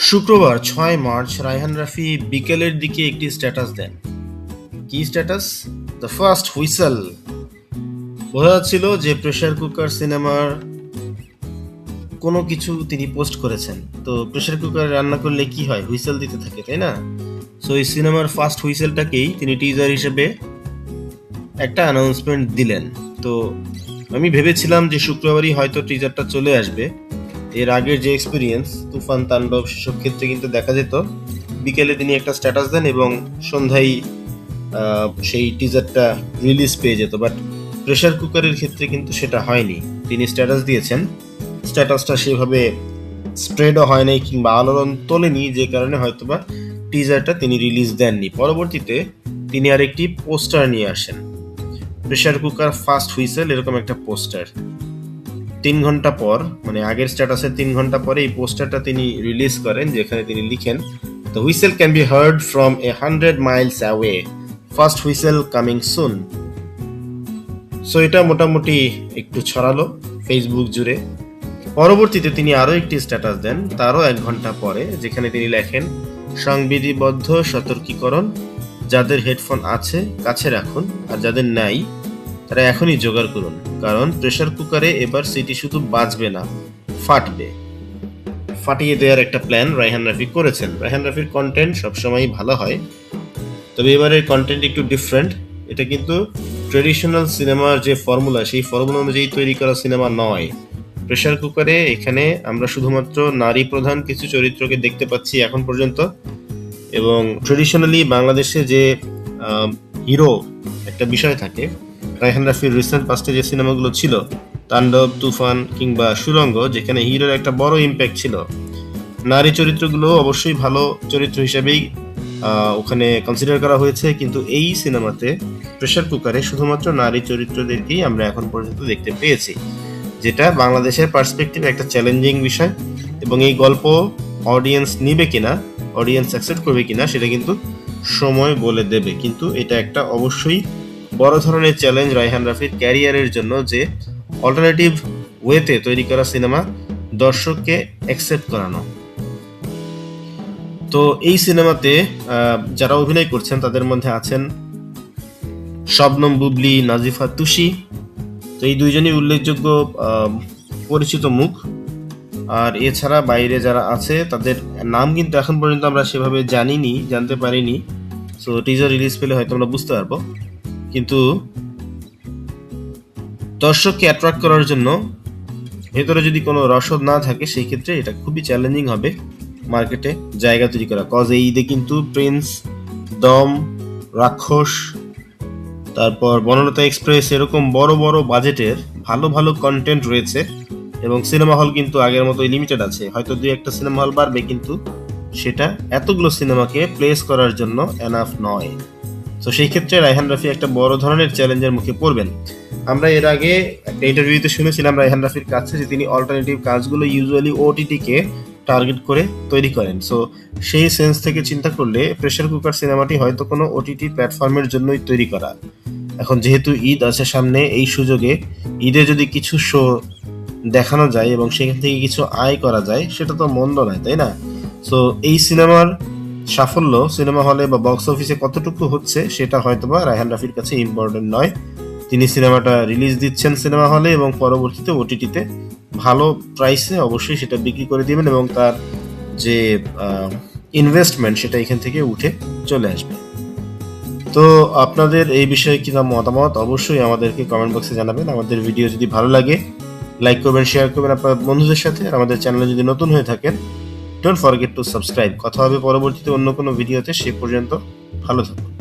শুক্রবার ৬ মার্চ রায়হান রাফি বিকেলের দিকে একটি স্ট্যাটাস দেন। কি স্ট্যাটাস? The first whistle. বোঝা যাচ্ছিল যে প্রেসার কুকার সিনেমার কোনো কিছু তিনি পোস্ট করেছেন। তো প্রেসার কুকারে রান্না করলে কি হয়, হুইসেল দিতে থাকে, তাই না? সো এই সিনেমার ফার্স্ট হুইসেলটাকেই তিনি টিজার হিসেবে একটা অ্যানাউন্সমেন্ট দিলেন। তো আমি ভেবেছিলাম যে শুক্রবারই হয়তো টিজারটা চলে আসবে। এর আগের যে এক্সপিরিয়েন্স তুফান, তাণ্ডব, সেসব ক্ষেত্রে কিন্তু দেখা যেত বিকেলে তিনি একটা স্ট্যাটাস দেন এবং সন্ধ্যায় সেই টিজারটা রিলিজ পেয়ে যেত। বাট প্রেসার কুকারের ক্ষেত্রে কিন্তু সেটা হয়নি। তিনি স্ট্যাটাস দিয়েছেন, স্ট্যাটাসটা সেভাবে স্প্রেডও হয় নাই কিংবা আলোড়ন তোলেনি, যে কারণে হয়তোবা টিজারটা তিনি রিলিজ দেননি। পরবর্তীতে তিনি আরেকটি পোস্টার নিয়ে আসেন, প্রেসার কুকার ফার্স্ট হুইসেল, এরকম একটা পোস্টার। 3 ঘন্টা পর, মানে আগের স্ট্যাটাসের 3 ঘন্টা পরে এই পোস্টারটা তিনি রিলিজ করেন, যেখানে তিনি লিখেন, the whistle can be hard from 100 Miles away, first whistle coming soon. So এটা মোটামুটি একটু ছড়ালো ফেসবুক জুড়ে। পরবর্তীতে তিনি আরও একটি স্ট্যাটাস দেন তারও 1 ঘন্টা পরে, যেখানে তিনি লেখেন, সংবিধিবদ্ধ সতর্কীকরণ, যাদের হেডফোন আছে কাছে রাখুন, আর যাদের নাই তারা এখনই জোগাড় করুন, কারণ প্রেসার কুকারে এবার সিটি শুধু বাজবে না, ফাটবে। ফাটিয়ে দেওয়ার একটা প্ল্যান রায়হান রাফি করেছেন। রায়হান রাফির কন্টেন্ট সবসময়ই ভালো হয়, তবে এবারের কন্টেন্ট একটু ডিফারেন্ট। এটা কিন্তু ট্রেডিশনাল সিনেমার যে ফর্মুলা, সেই ফর্মুলা অনুযায়ী তৈরি করা সিনেমা নয়। প্রেসার কুকারে এখানে আমরা শুধুমাত্র নারী প্রধান কিছু চরিত্রকে দেখতে পাচ্ছি এখন পর্যন্ত, এবং ট্রেডিশনালি বাংলাদেশে যে হিরো একটা বিষয় থাকে, রায়হান রাফির রিসেন্ট পাস্টে যে সিনেমাগুলো ছিল, তাণ্ডব, তুফান কিংবা সুরঙ্গ, যেখানে হিরোর একটা বড় ইম্প্যাক্ট ছিল, নারী চরিত্রগুলো অবশ্যই ভালো চরিত্র হিসেবেই ওখানে কনসিডার করা হয়েছে। কিন্তু এই সিনেমাতে প্রেসার কুকারে শুধুমাত্র নারী চরিত্রদেরকেই আমরা এখন পর্যন্ত দেখতে পেয়েছি, যেটা বাংলাদেশের পার্সপেক্টিভে একটা চ্যালেঞ্জিং বিষয়। এবং এই গল্প অডিয়েন্স নিবে কিনা, অডিয়েন্স অ্যাকসেপ্ট করবে কিনা, সেটা কিন্তু সময় বলে দেবে। কিন্তু এটা একটা অবশ্যই বড় ধরনের চ্যালেঞ্জ রায়হান রাফির ক্যারিয়ারের জন্য, যে অল্টারনেটিভ ওয়েতে তৈরি করা সিনেমা দর্শককে অ্যাকসেপ্ট করানো। তো এই সিনেমাতে যারা অভিনয় করছেন তাদের মধ্যে আছেন শবনম বুবলি, নাজিফা তুষি। তো এই দুইজনই উল্লেখযোগ্য পরিচিত মুখ। আর এছাড়া বাইরে যারা আছে তাদের নাম কিন্তু এখন পর্যন্ত আমরা সেভাবে জানতে পারিনি। সো টিজার রিলিজ পেলে হয়তো আমরা বুঝতে পারবো। কিন্তু দর্শককে অ্যাট্রাক্ট করার জন্য ভেতরে যদি কোনো রসদ না থাকে, সেই ক্ষেত্রে এটা খুবই চ্যালেঞ্জিং হবে মার্কেটে জায়গা তৈরি করা। কজ এই ঈদে কিন্তু প্রিন্স, দম, রাক্ষস, তারপর বনলতা এক্সপ্রেস, এরকম বড় বড় বাজেটের ভালো ভালো কন্টেন্ট রয়েছে, এবং সিনেমা হল কিন্তু আগের মতোই লিমিটেড আছে। হয়তো 2-1টা সিনেমা হল বাড়বে, কিন্তু সেটা এতগুলো সিনেমাকে প্লেস করার জন্য এনাফ নয়। তো সেই ক্ষেত্রে রায়হান রাফি একটা বড় ধরনের চ্যালেঞ্জের মুখে পড়বেন। আমরা এর আগে একটা ইন্টারভিউতে শুনেছিলাম রায়হান রাফির কাছে যে তিনি অল্টারনেটিভ কাজগুলো ইউজুয়ালি ওটিটিকে টার্গেট করে তৈরি করেন। সো সেই সেন্স থেকে চিন্তা করলে প্রেসার কুকার সিনেমাটি হয়তো কোনো ওটিটি প্ল্যাটফর্মের জন্যই তৈরি করা। এখন যেহেতু ঈদ আছে সামনে, এই সুযোগে ঈদে যদি কিছু শো দেখানো যায় এবং সেখান থেকে কিছু আয় করা যায়, সেটা তো মন্দ নয়, তাই না? সো এই সিনেমার সাফল্য সিনেমা হলে বা বক্স অফিসে কতটুকু হচ্ছে, সেটা হয়তোবা রায়হান রাফির কাছে ইম্পর্টেন্ট নয়। তিনি সিনেমাটা রিলিজ দিচ্ছেন সিনেমা হলে এবং পরবর্তীতে ওটিটিতে ভালো প্রাইসে অবশ্যই সেটা বিক্রি করে দিবেন, এবং তার যে ইনভেস্টমেন্ট সেটা এখান থেকে উঠে চলে আসবে। তো আপনাদের এই বিষয়ে কি মতামত অবশ্যই আমাদেরকে কমেন্ট বক্সে জানাবেন। আমাদের ভিডিও যদি ভালো লাগে লাইক করবেন, শেয়ার করবেন আপনার বন্ধুদের সাথে। আর আমাদের চ্যানেলে যদি নতুন হয়ে থাকেন, ডোন্ট ফরগেট টু সাবস্ক্রাইব। কথা হবে পরবর্তীতে অন্য কোনো ভিডিওতে। সে পর্যন্ত ভালো থাকুন।